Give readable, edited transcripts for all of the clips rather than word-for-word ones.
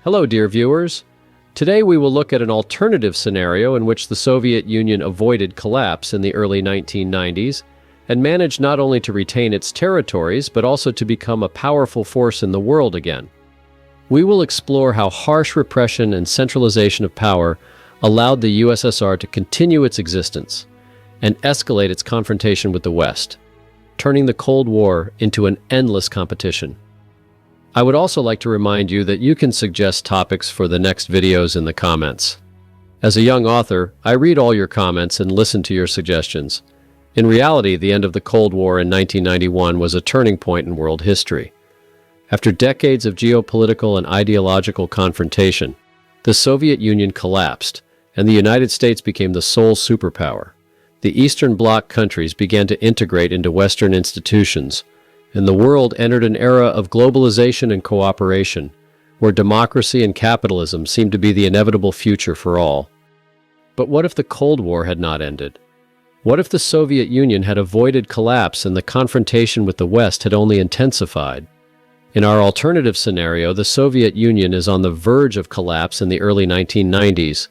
Hello, dear viewers. Today we will look at an alternative scenario in which the Soviet Union avoided collapse in the early 1990s and managed not only to retain its territories, but also to become a powerful force in the world again. We will explore how harsh repression and centralization of power allowed the USSR to continue its existence and escalate its confrontation with the West, turning the Cold War into an endless competition. I would also like to remind you that you can suggest topics for the next videos in the comments. As a young author, I read all your comments and listen to your suggestions. In reality, the end of the Cold War in 1991 was a turning point in world history. After decades of geopolitical and ideological confrontation, the Soviet Union collapsed, and the United States became the sole superpower. The Eastern Bloc countries began to integrate into Western institutions, and the world entered an era of globalization and cooperation, where democracy and capitalism seemed to be the inevitable future for all. But what if the Cold War had not ended? What if the Soviet Union had avoided collapse and the confrontation with the West had only intensified? In our alternative scenario, the Soviet Union is on the verge of collapse in the early 1990s,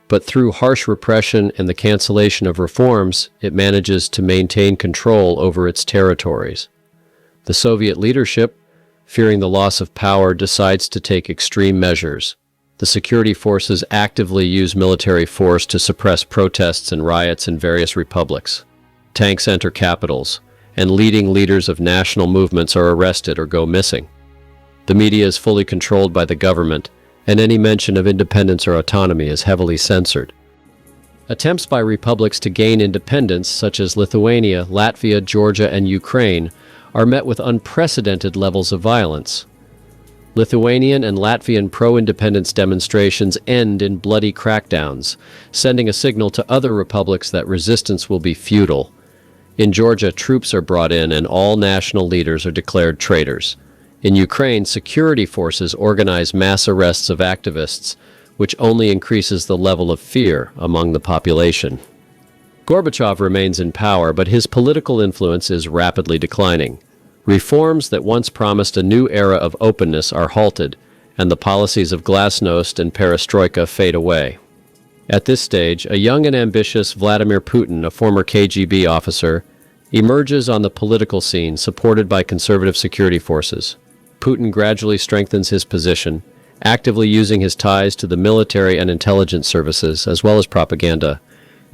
but through harsh repression and the cancellation of reforms, it manages to maintain control over its territories. The Soviet leadership, fearing the loss of power, decides to take extreme measures. The security forces actively use military force to suppress protests and riots in various republics. Tanks enter capitals, and leading leaders of national movements are arrested or go missing. The media is fully controlled by the government, and any mention of independence or autonomy is heavily censored. Attempts by republics to gain independence, such as Lithuania, Latvia, Georgia, and Ukraine, are met with unprecedented levels of violence. Lithuanian and Latvian pro-independence demonstrations end in bloody crackdowns, sending a signal to other republics that resistance will be futile. In Georgia, troops are brought in and all national leaders are declared traitors. In Ukraine, security forces organize mass arrests of activists, which only increases the level of fear among the population. Gorbachev remains in power, but his political influence is rapidly declining. Reforms that once promised a new era of openness are halted, and the policies of glasnost and perestroika fade away. At this stage, a young and ambitious Vladimir Putin, a former KGB officer, emerges on the political scene supported by conservative security forces. Putin gradually strengthens his position, actively using his ties to the military and intelligence services, as well as propaganda,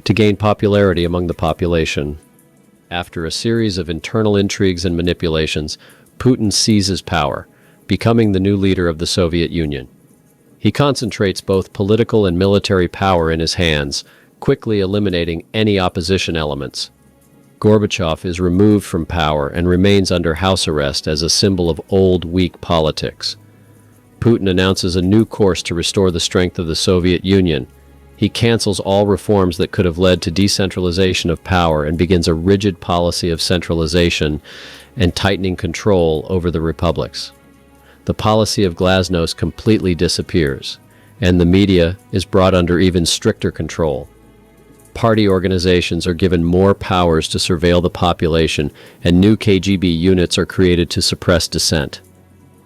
to gain popularity among the population. After a series of internal intrigues and manipulations, Putin seizes power, becoming the new leader of the Soviet Union. He concentrates both political and military power in his hands, quickly eliminating any opposition elements. Gorbachev is removed from power and remains under house arrest as a symbol of old, weak politics. Putin announces a new course to restore the strength of the Soviet Union. He cancels all reforms that could have led to decentralization of power and begins a rigid policy of centralization and tightening control over the republics. The policy of glasnost completely disappears, and the media is brought under even stricter control. Party organizations are given more powers to surveil the population, and new KGB units are created to suppress dissent.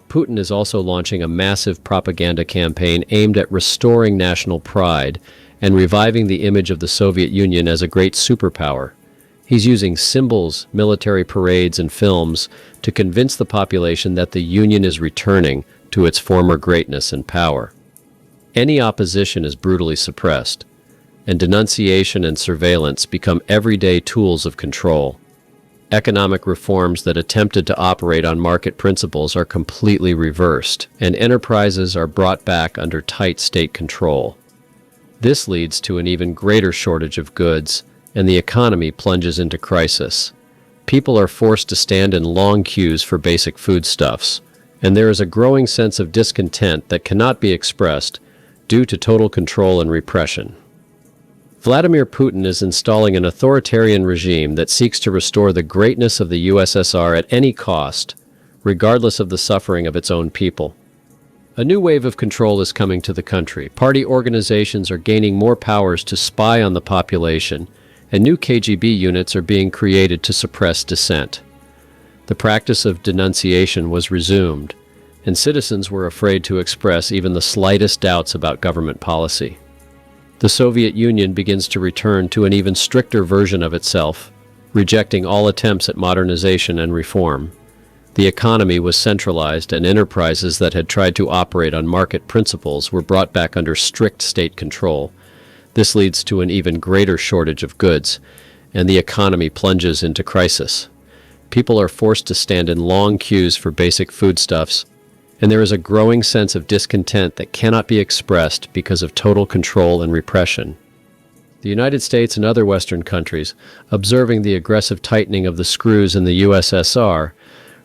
Putin is also launching a massive propaganda campaign aimed at restoring national pride and reviving the image of the Soviet Union as a great superpower. He's using symbols, military parades, and films to convince the population that the Union is returning to its former greatness and power. Any opposition is brutally suppressed, and denunciation and surveillance become everyday tools of control. Economic reforms that attempted to operate on market principles are completely reversed, and enterprises are brought back under tight state control. This leads to an even greater shortage of goods, and the economy plunges into crisis. People are forced to stand in long queues for basic foodstuffs, and there is a growing sense of discontent that cannot be expressed due to total control and repression. Vladimir Putin is installing an authoritarian regime that seeks to restore the greatness of the USSR at any cost, regardless of the suffering of its own people. A new wave of control is coming to the country. Party organizations are gaining more powers to spy on the population, and new KGB units are being created to suppress dissent. The practice of denunciation was resumed, and citizens were afraid to express even the slightest doubts about government policy. The Soviet Union begins to return to an even stricter version of itself, rejecting all attempts at modernization and reform. The economy was centralized, and enterprises that had tried to operate on market principles were brought back under strict state control. This leads to an even greater shortage of goods, and the economy plunges into crisis. People are forced to stand in long queues for basic foodstuffs, and there is a growing sense of discontent that cannot be expressed because of total control and repression. The United States and other Western countries, observing the aggressive tightening of the screws in the USSR,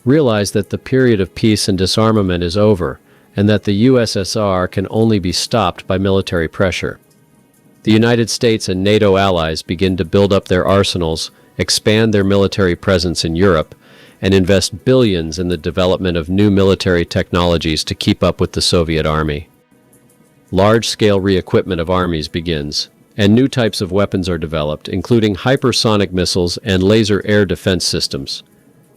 realize that the period of peace and disarmament is over, and that the USSR can only be stopped by military pressure. The United States and NATO allies begin to build up their arsenals, expand their military presence in Europe, and invest billions in the development of new military technologies to keep up with the Soviet army. Large-scale re-equipment of armies begins, and new types of weapons are developed, including hypersonic missiles and laser air defense systems.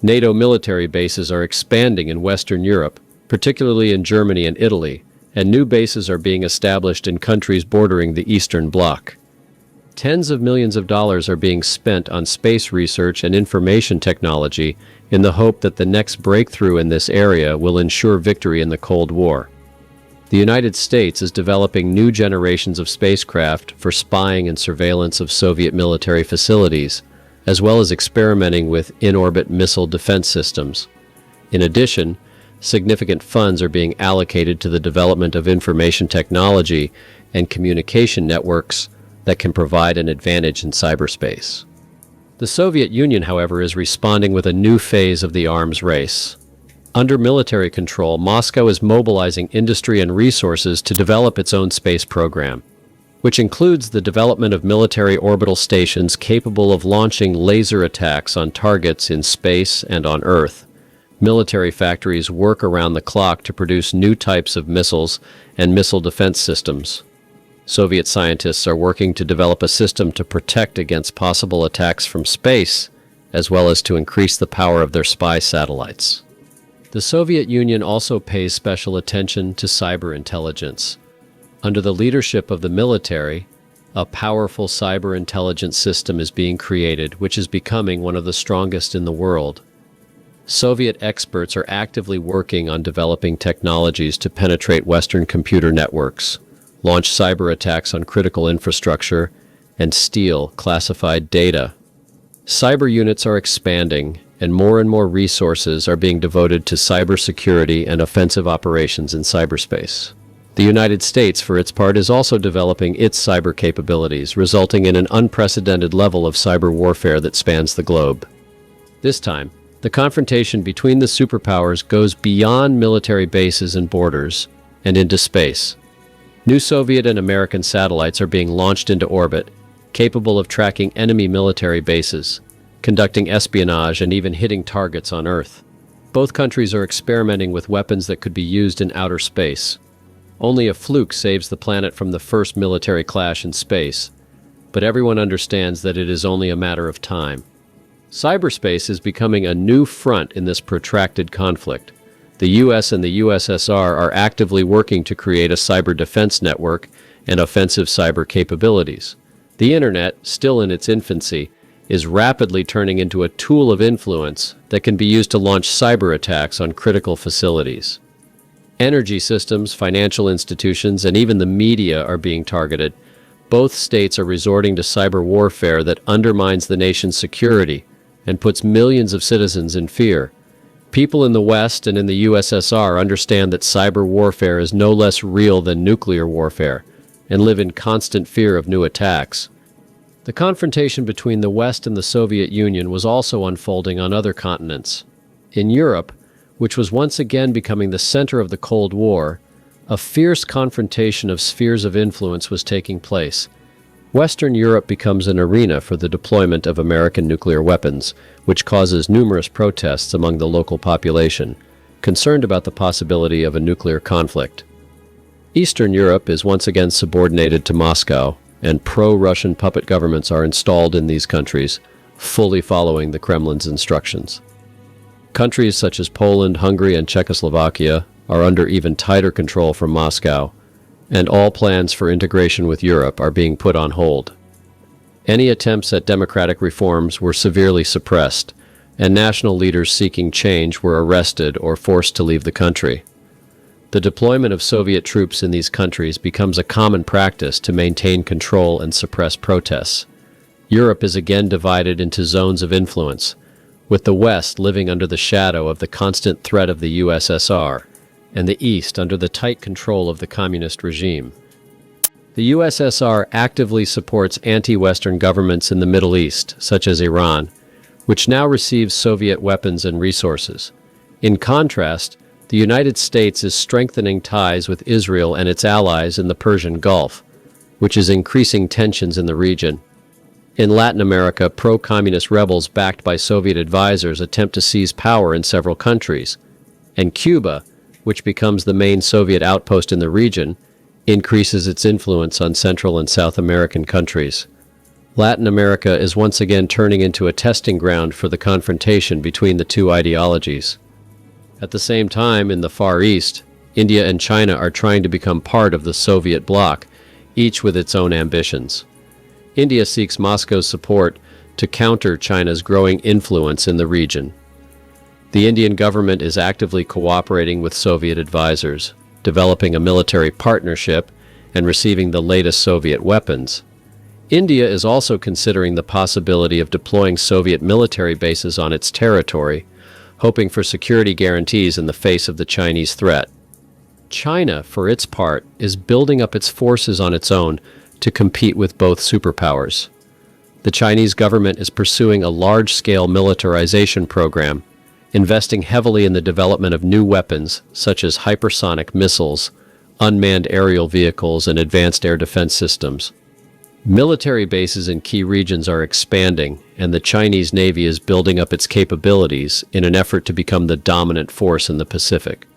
NATO military bases are expanding in Western Europe, particularly in Germany and Italy, and new bases are being established in countries bordering the Eastern Bloc. Tens of millions of dollars are being spent on space research and information technology in the hope that the next breakthrough in this area will ensure victory in the Cold War. The United States is developing new generations of spacecraft for spying and surveillance of Soviet military facilities, as well as experimenting with in-orbit missile defense systems. In addition, significant funds are being allocated to the development of information technology and communication networks that can provide an advantage in cyberspace. The Soviet Union, however, is responding with a new phase of the arms race. Under military control, Moscow is mobilizing industry and resources to develop its own space program, which includes the development of military orbital stations capable of launching laser attacks on targets in space and on Earth. Military factories work around the clock to produce new types of missiles and missile defense systems. Soviet scientists are working to develop a system to protect against possible attacks from space, as well as to increase the power of their spy satellites. The Soviet Union also pays special attention to cyber intelligence. Under the leadership of the military, a powerful cyber intelligence system is being created, which is becoming one of the strongest in the world. Soviet experts are actively working on developing technologies to penetrate Western computer networks, launch cyber attacks on critical infrastructure, and steal classified data. Cyber units are expanding, and more resources are being devoted to cybersecurity and offensive operations in cyberspace. The United States, for its part, is also developing its cyber capabilities, resulting in an unprecedented level of cyber warfare that spans the globe. This time, the confrontation between the superpowers goes beyond military bases and borders and into space. New Soviet and American satellites are being launched into orbit, capable of tracking enemy military bases, conducting espionage, and even hitting targets on Earth. Both countries are experimenting with weapons that could be used in outer space. Only a fluke saves the planet from the first military clash in space, but everyone understands that it is only a matter of time. Cyberspace is becoming a new front in this protracted conflict. The US and the USSR are actively working to create a cyber defense network and offensive cyber capabilities. The Internet, still in its infancy, is rapidly turning into a tool of influence that can be used to launch cyber attacks on critical facilities. Energy systems, financial institutions, and even the media are being targeted. Both states are resorting to cyber warfare that undermines the nation's security and puts millions of citizens in fear. People in the West and in the USSR understand that cyber warfare is no less real than nuclear warfare and live in constant fear of new attacks. The confrontation between the West and the Soviet Union was also unfolding on other continents. In Europe, which was once again becoming the center of the Cold War, a fierce confrontation of spheres of influence was taking place. Western Europe becomes an arena for the deployment of American nuclear weapons, which causes numerous protests among the local population, concerned about the possibility of a nuclear conflict. Eastern Europe is once again subordinated to Moscow, and pro-Russian puppet governments are installed in these countries, fully following the Kremlin's instructions. Countries such as Poland, Hungary, and Czechoslovakia, are under even tighter control from Moscow, and all plans for integration with Europe are being put on hold. Any attempts at democratic reforms were severely suppressed, and national leaders seeking change were arrested or forced to leave the country. The deployment of Soviet troops in these countries becomes a common practice to maintain control and suppress protests. Europe is again divided into zones of influence, with the West living under the shadow of the constant threat of the USSR, and the East under the tight control of the communist regime. The USSR actively supports anti-Western governments in the Middle East, such as Iran, which now receives Soviet weapons and resources. In contrast, the United States is strengthening ties with Israel and its allies in the Persian Gulf, which is increasing tensions in the region. In Latin America, pro-communist rebels backed by Soviet advisors attempt to seize power in several countries, and Cuba, which becomes the main Soviet outpost in the region, increases its influence on Central and South American countries. Latin America is once again turning into a testing ground for the confrontation between the two ideologies. At the same time, in the Far East, India and China are trying to become part of the Soviet bloc, each with its own ambitions. India seeks Moscow's support to counter China's growing influence in the region. The Indian government is actively cooperating with Soviet advisors, developing a military partnership and receiving the latest Soviet weapons. India is also considering the possibility of deploying Soviet military bases on its territory, hoping for security guarantees in the face of the Chinese threat. China, for its part, is building up its forces on its own to compete with both superpowers. The Chinese government is pursuing a large-scale militarization program, investing heavily in the development of new weapons such as hypersonic missiles, unmanned aerial vehicles, and advanced air defense systems. Military bases in key regions are expanding, and the Chinese Navy is building up its capabilities in an effort to become the dominant force in the Pacific.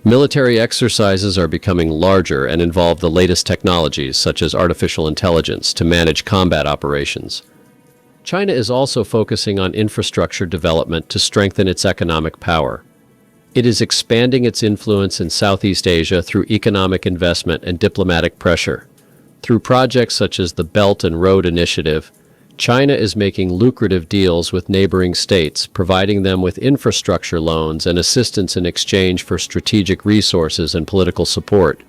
Military exercises are becoming larger and involve the latest technologies, such as artificial intelligence, to manage combat operations. China is also focusing on infrastructure development to strengthen its economic power. It is expanding its influence in Southeast Asia through economic investment and diplomatic pressure. Through projects such as the Belt and Road Initiative, China is making lucrative deals with neighboring states, providing them with infrastructure loans and assistance in exchange for strategic resources and political support.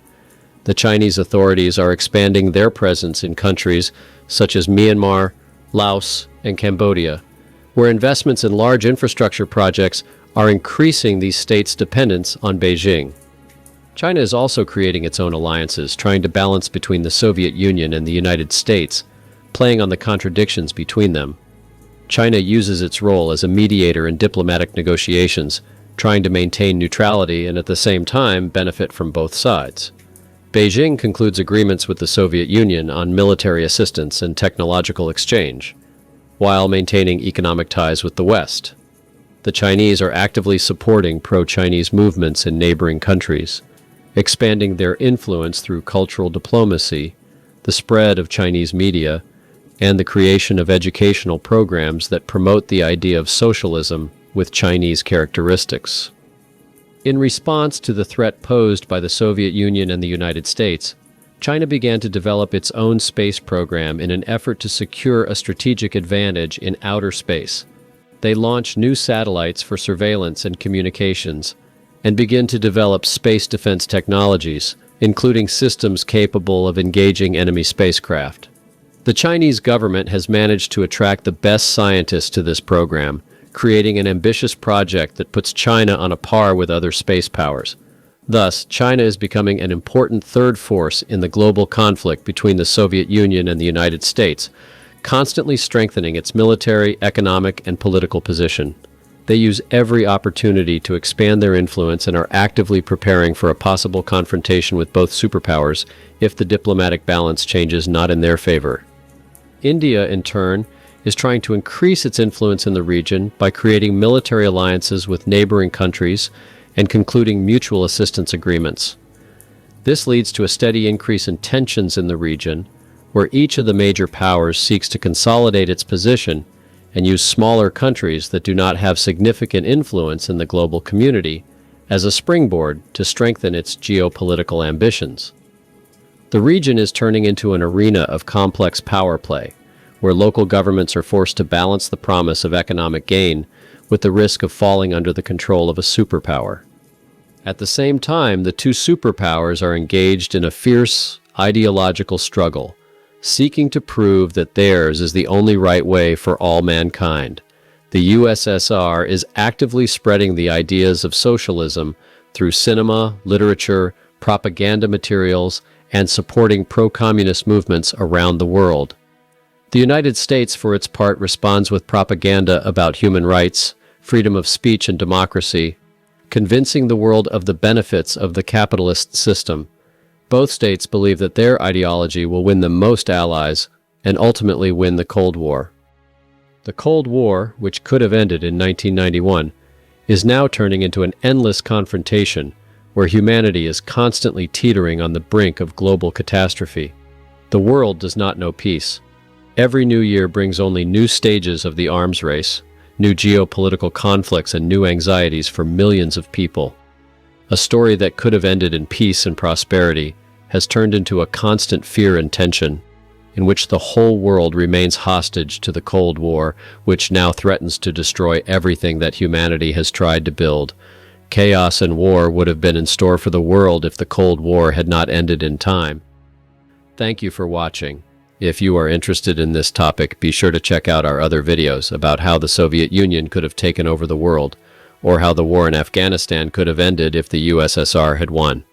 The Chinese authorities are expanding their presence in countries such as Myanmar, Laos, and Cambodia, where investments in large infrastructure projects are increasing these states' dependence on Beijing. China is also creating its own alliances, trying to balance between the Soviet Union and the United States, playing on the contradictions between them. China uses its role as a mediator in diplomatic negotiations, trying to maintain neutrality and at the same time benefit from both sides. Beijing concludes agreements with the Soviet Union on military assistance and technological exchange, while maintaining economic ties with the West. The Chinese are actively supporting pro-Chinese movements in neighboring countries, expanding their influence through cultural diplomacy, the spread of Chinese media, and the creation of educational programs that promote the idea of socialism with Chinese characteristics. In response to the threat posed by the Soviet Union and the United States, China began to develop its own space program in an effort to secure a strategic advantage in outer space. They launched new satellites for surveillance and communications, and begin to develop space defense technologies, including systems capable of engaging enemy spacecraft. The Chinese government has managed to attract the best scientists to this program, creating an ambitious project that puts China on a par with other space powers. Thus, China is becoming an important third force in the global conflict between the Soviet Union and the United States, constantly strengthening its military, economic, and political position. They use every opportunity to expand their influence and are actively preparing for a possible confrontation with both superpowers if the diplomatic balance changes not in their favor. India, in turn, is trying to increase its influence in the region by creating military alliances with neighboring countries and concluding mutual assistance agreements. This leads to a steady increase in tensions in the region, where each of the major powers seeks to consolidate its position and use smaller countries that do not have significant influence in the global community as a springboard to strengthen its geopolitical ambitions. The region is turning into an arena of complex power play, where local governments are forced to balance the promise of economic gain with the risk of falling under the control of a superpower. At the same time, the two superpowers are engaged in a fierce ideological struggle, seeking to prove that theirs is the only right way for all mankind. The USSR is actively spreading the ideas of socialism through cinema, literature, propaganda materials, and supporting pro-communist movements around the world. The United States, for its part, responds with propaganda about human rights, freedom of speech, and democracy, convincing the world of the benefits of the capitalist system. Both states believe that their ideology will win them most allies and ultimately win the Cold War. The Cold War, which could have ended in 1991, is now turning into an endless confrontation where humanity is constantly teetering on the brink of global catastrophe. The world does not know peace. Every new year brings only new stages of the arms race, new geopolitical conflicts, and new anxieties for millions of people. A story that could have ended in peace and prosperity has turned into a constant fear and tension, in which the whole world remains hostage to the Cold War, which now threatens to destroy everything that humanity has tried to build. Chaos and war would have been in store for the world if the Cold War had not ended in time. Thank you for watching. If you are interested in this topic, be sure to check out our other videos about how the Soviet Union could have taken over the world, or how the war in Afghanistan could have ended if the USSR had won.